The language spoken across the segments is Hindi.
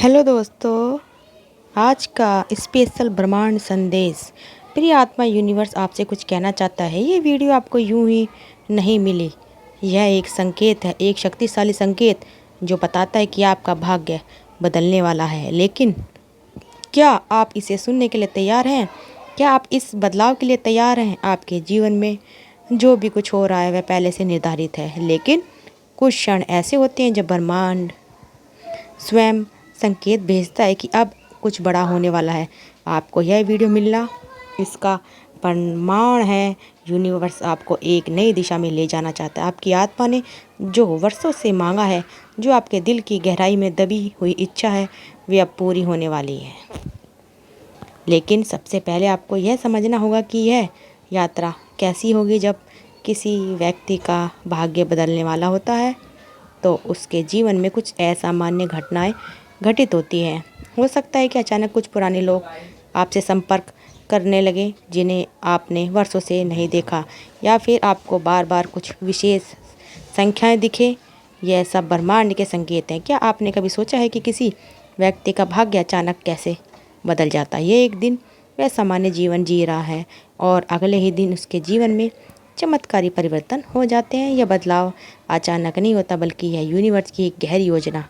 हेलो दोस्तों, आज का स्पेशल ब्रह्मांड संदेश। प्रिय आत्मा यूनिवर्स आपसे कुछ कहना चाहता है। ये वीडियो आपको यूं ही नहीं मिली। यह एक संकेत है, एक शक्तिशाली संकेत जो बताता है कि आपका भाग्य बदलने वाला है। लेकिन क्या आप इसे सुनने के लिए तैयार हैं? क्या आप इस बदलाव के लिए तैयार हैं? आपके जीवन में जो भी कुछ हो रहा है वह पहले से निर्धारित है, लेकिन कुछ क्षण ऐसे होते हैं जब ब्रह्मांड स्वयं संकेत भेजता है कि अब कुछ बड़ा होने वाला है। आपको यह वीडियो मिलना इसका प्रमाण है। यूनिवर्स आपको एक नई दिशा में ले जाना चाहता है। आपकी आत्मा ने जो वर्षों से मांगा है, जो आपके दिल की गहराई में दबी हुई इच्छा है, वे अब पूरी होने वाली है। लेकिन सबसे पहले आपको यह समझना होगा कि यह यात्रा कैसी होगी। जब किसी व्यक्ति का भाग्य बदलने वाला होता है तो उसके जीवन में कुछ असामान्य घटनाएं घटित होती हैं। हो सकता है कि अचानक कुछ पुराने लोग आपसे संपर्क करने लगे जिन्हें आपने वर्षों से नहीं देखा, या फिर आपको बार बार कुछ विशेष संख्याएं दिखे। यह सब ब्रह्मांड के संकेत हैं। क्या आपने कभी सोचा है कि किसी व्यक्ति का भाग्य अचानक कैसे बदल जाता है? ये एक दिन वह सामान्य जीवन जी रहा है और अगले ही दिन उसके जीवन में चमत्कारी परिवर्तन हो जाते हैं। यह बदलाव अचानक नहीं होता, बल्कि यह यूनिवर्स की एक गहरी योजना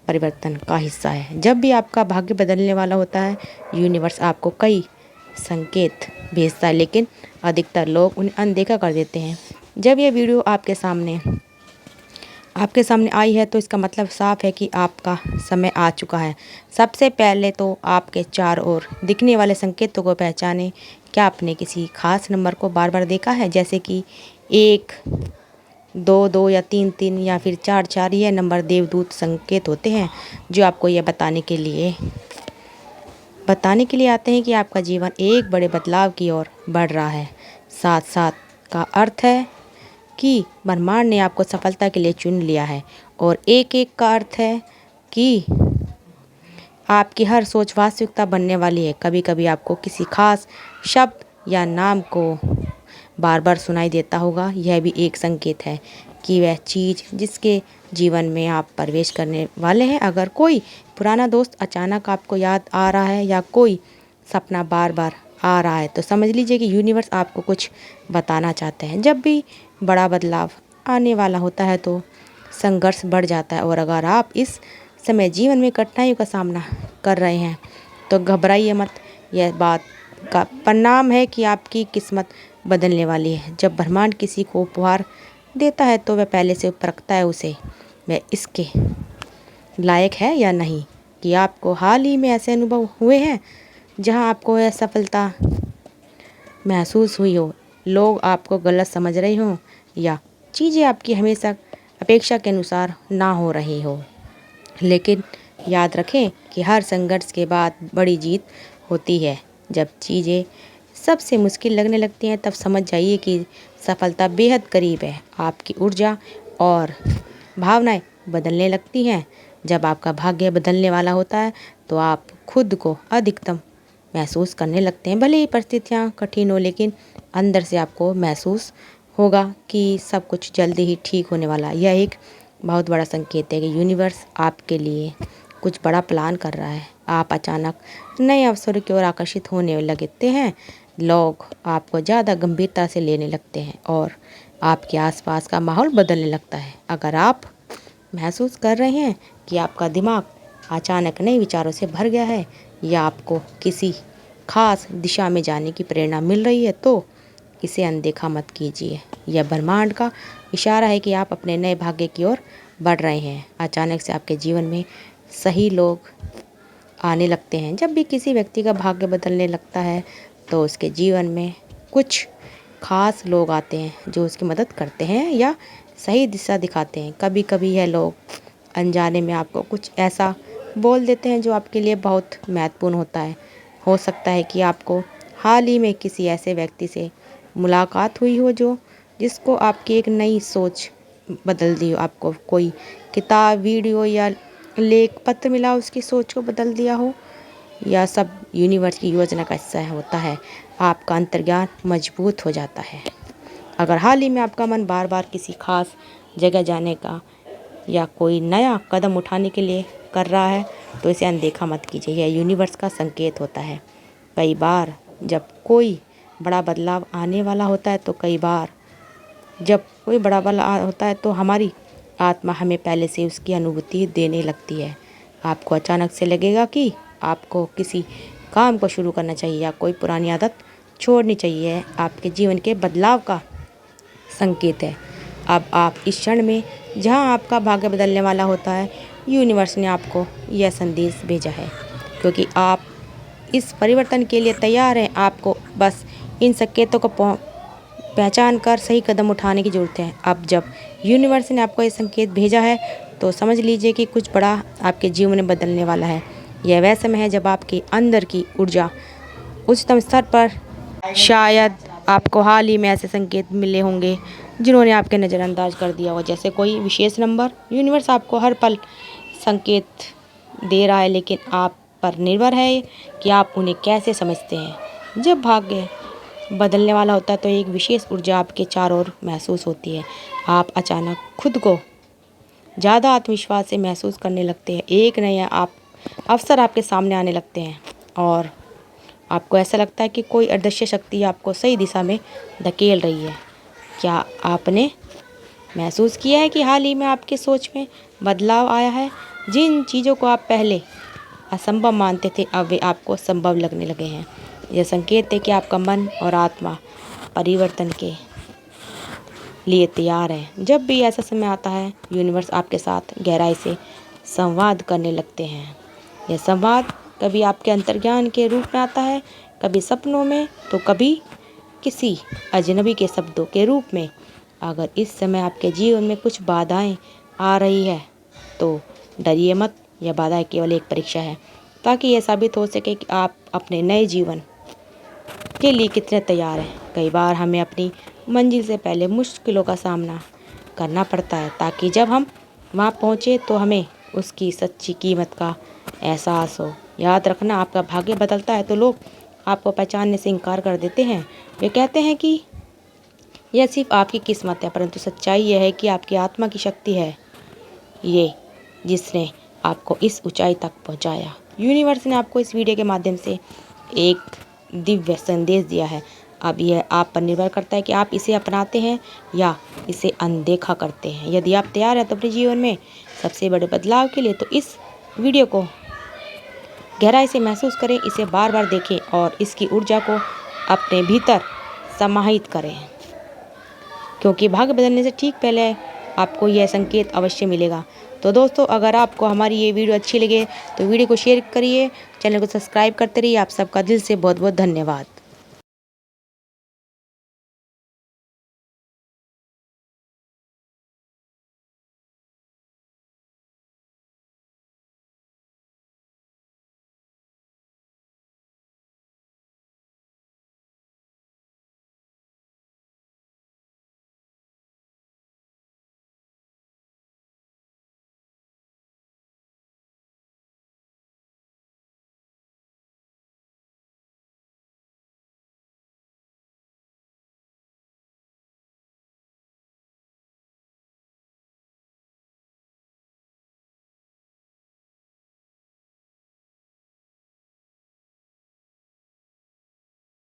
परिवर्तन का हिस्सा है। जब भी आपका भाग्य बदलने वाला होता है, यूनिवर्स आपको कई संकेत भेजता है, लेकिन अधिकतर लोग उन्हें अनदेखा कर देते हैं। जब यह वीडियो आपके सामने आई है तो इसका मतलब साफ है कि आपका समय आ चुका है। सबसे पहले तो आपके चारों ओर दिखने वाले संकेतों को पहचानें। क्या आपने किसी खास नंबर को बार बार देखा है, जैसे कि 1, 2, 2 या 3, 3 या फिर 4, 4? यह नंबर देवदूत संकेत होते हैं जो आपको यह बताने के लिए आते हैं कि आपका जीवन एक बड़े बदलाव की ओर बढ़ रहा है। साथ साथ का अर्थ है कि ब्रह्मांड ने आपको सफलता के लिए चुन लिया है, और एक एक का अर्थ है कि आपकी हर सोच वास्तविकता बनने वाली है। कभी कभी आपको किसी खास शब्द या नाम को बार बार सुनाई देता होगा। यह भी एक संकेत है कि वह चीज़ जिसके जीवन में आप प्रवेश करने वाले हैं। अगर कोई पुराना दोस्त अचानक आपको याद आ रहा है या कोई सपना बार बार आ रहा है, तो समझ लीजिए कि यूनिवर्स आपको कुछ बताना चाहते हैं। जब भी बड़ा बदलाव आने वाला होता है तो संघर्ष बढ़ जाता है, और अगर आप इस समय जीवन में कठिनाइयों का सामना कर रहे हैं तो घबराइए मत। यह बात का परिणाम है कि आपकी किस्मत बदलने वाली है। जब ब्रह्मांड किसी को उपहार देता है तो वह पहले से परखता है उसे वह इसके लायक है या नहीं। कि आपको हाल ही में ऐसे अनुभव हुए हैं जहां आपको यह सफलता महसूस हुई हो, लोग आपको गलत समझ रहे हों, या चीज़ें आपकी हमेशा अपेक्षा के अनुसार ना हो रही हो? लेकिन याद रखें कि हर संघर्ष के बाद बड़ी जीत होती है। जब चीज़ें सबसे मुश्किल लगने लगती हैं तब समझ जाइए कि सफलता बेहद करीब है। आपकी ऊर्जा और भावनाएं बदलने लगती हैं। जब आपका भाग्य बदलने वाला होता है तो आप खुद को अधिकतम महसूस करने लगते हैं। भले ही परिस्थितियाँ कठिन हो, लेकिन अंदर से आपको महसूस होगा कि सब कुछ जल्दी ही ठीक होने वाला है। यह एक बहुत बड़ा संकेत है कि यूनिवर्स आपके लिए कुछ बड़ा प्लान कर रहा है। आप अचानक नए अवसरों की ओर आकर्षित होने लगते हैं। लोग आपको ज़्यादा गंभीरता से लेने लगते हैं और आपके आसपास का माहौल बदलने लगता है। अगर आप महसूस कर रहे हैं कि आपका दिमाग अचानक नए विचारों से भर गया है, या आपको किसी खास दिशा में जाने की प्रेरणा मिल रही है, तो इसे अनदेखा मत कीजिए। यह ब्रह्मांड का इशारा है कि आप अपने नए भाग्य की ओर बढ़ रहे हैं। अचानक से आपके जीवन में सही लोग आने लगते हैं। जब भी किसी व्यक्ति का भाग्य बदलने लगता है तो उसके जीवन में कुछ खास लोग आते हैं जो उसकी मदद करते हैं या सही दिशा दिखाते हैं। कभी कभी यह लोग अनजाने में आपको कुछ ऐसा बोल देते हैं जो आपके लिए बहुत महत्वपूर्ण होता है। हो सकता है कि आपको हाल ही में किसी ऐसे व्यक्ति से मुलाकात हुई हो जो जिसको आपकी एक नई सोच बदल दी हो। आपको कोई किताब, वीडियो या लेख पत्र मिला, उसकी सोच को बदल दिया हो। यह सब यूनिवर्स की योजना का हिस्सा होता है। आपका अंतर्ज्ञान मजबूत हो जाता है। अगर हाल ही में आपका मन बार बार किसी खास जगह जाने का या कोई नया कदम उठाने के लिए कर रहा है तो इसे अनदेखा मत कीजिए। यह यूनिवर्स का संकेत होता है। कई बार जब कोई बड़ा बदलाव आने वाला होता है तो हमारी आत्मा हमें पहले से उसकी अनुभूति देने लगती है। आपको अचानक से लगेगा कि आपको किसी काम को शुरू करना चाहिए या कोई पुरानी आदत छोड़नी चाहिए। आपके जीवन के बदलाव का संकेत है। अब आप इस क्षण में जहां आपका भाग्य बदलने वाला होता है, यूनिवर्स ने आपको यह संदेश भेजा है क्योंकि आप इस परिवर्तन के लिए तैयार हैं। आपको बस इन संकेतों को पहचान कर सही कदम उठाने की ज़रूरत है। अब जब यूनिवर्स ने आपको ये संकेत भेजा है तो समझ लीजिए कि कुछ बड़ा आपके जीवन में बदलने वाला है। यह वह समय है जब आपके अंदर की ऊर्जा उच्चतम स्तर पर। शायद आपको हाल ही में ऐसे संकेत मिले होंगे जिन्होंने आपके नज़रअंदाज कर दिया हो, जैसे कोई विशेष नंबर। यूनिवर्स आपको हर पल संकेत दे रहा है, लेकिन आप पर निर्भर है कि आप उन्हें कैसे समझते हैं। जब भाग्य बदलने वाला होता है तो एक विशेष ऊर्जा आपके चारों ओर महसूस होती है। आप अचानक खुद को ज़्यादा आत्मविश्वास से महसूस करने लगते हैं। एक नया अवसर आपके सामने आने लगते हैं और आपको ऐसा लगता है कि कोई अदृश्य शक्ति आपको सही दिशा में धकेल रही है। क्या आपने महसूस किया है कि हाल ही में आपकी सोच में बदलाव आया है? जिन चीज़ों को आप पहले असंभव मानते थे अब वे आपको संभव लगने लगे हैं। यह संकेत है कि आपका मन और आत्मा परिवर्तन के लिए तैयार है। जब भी ऐसा समय आता है, यूनिवर्स आपके साथ गहराई से संवाद करने लगते हैं। यह संवाद कभी आपके अंतर्ज्ञान के रूप में आता है, कभी सपनों में, तो कभी किसी अजनबी के शब्दों के रूप में। अगर इस समय आपके जीवन में कुछ बाधाएं आ रही है तो डरिए मत। यह बाधाएं केवल एक परीक्षा है ताकि यह साबित हो सके कि आप अपने नए जीवन के लिए कितने तैयार हैं। कई बार हमें अपनी मंजिल से पहले मुश्किलों का सामना करना पड़ता है ताकि जब हम वहां पहुंचे तो हमें उसकी सच्ची कीमत का एहसास हो। याद रखना, आपका भाग्य बदलता है तो लोग आपको पहचानने से इनकार कर देते हैं। वे कहते हैं कि यह सिर्फ आपकी किस्मत है, परंतु सच्चाई यह है कि आपकी आत्मा की शक्ति है ये जिसने आपको इस ऊंचाई तक पहुंचाया। यूनिवर्स ने आपको इस वीडियो के माध्यम से एक दिव्य संदेश दिया है। अब यह आप पर निर्भर करता है कि आप इसे अपनाते हैं या इसे अनदेखा करते हैं। यदि आप तैयार हैं तो अपने जीवन में सबसे बड़े बदलाव के लिए तो इस वीडियो को गहराई से महसूस करें, इसे बार बार देखें और इसकी ऊर्जा को अपने भीतर समाहित करें, क्योंकि भाग्य बदलने से ठीक पहले आपको यह संकेत अवश्य मिलेगा। तो दोस्तों, अगर आपको हमारी ये वीडियो अच्छी लगे तो वीडियो को शेयर करिए, चैनल को सब्सक्राइब करते रहिए। आप सबका दिल से बहुत बहुत धन्यवाद।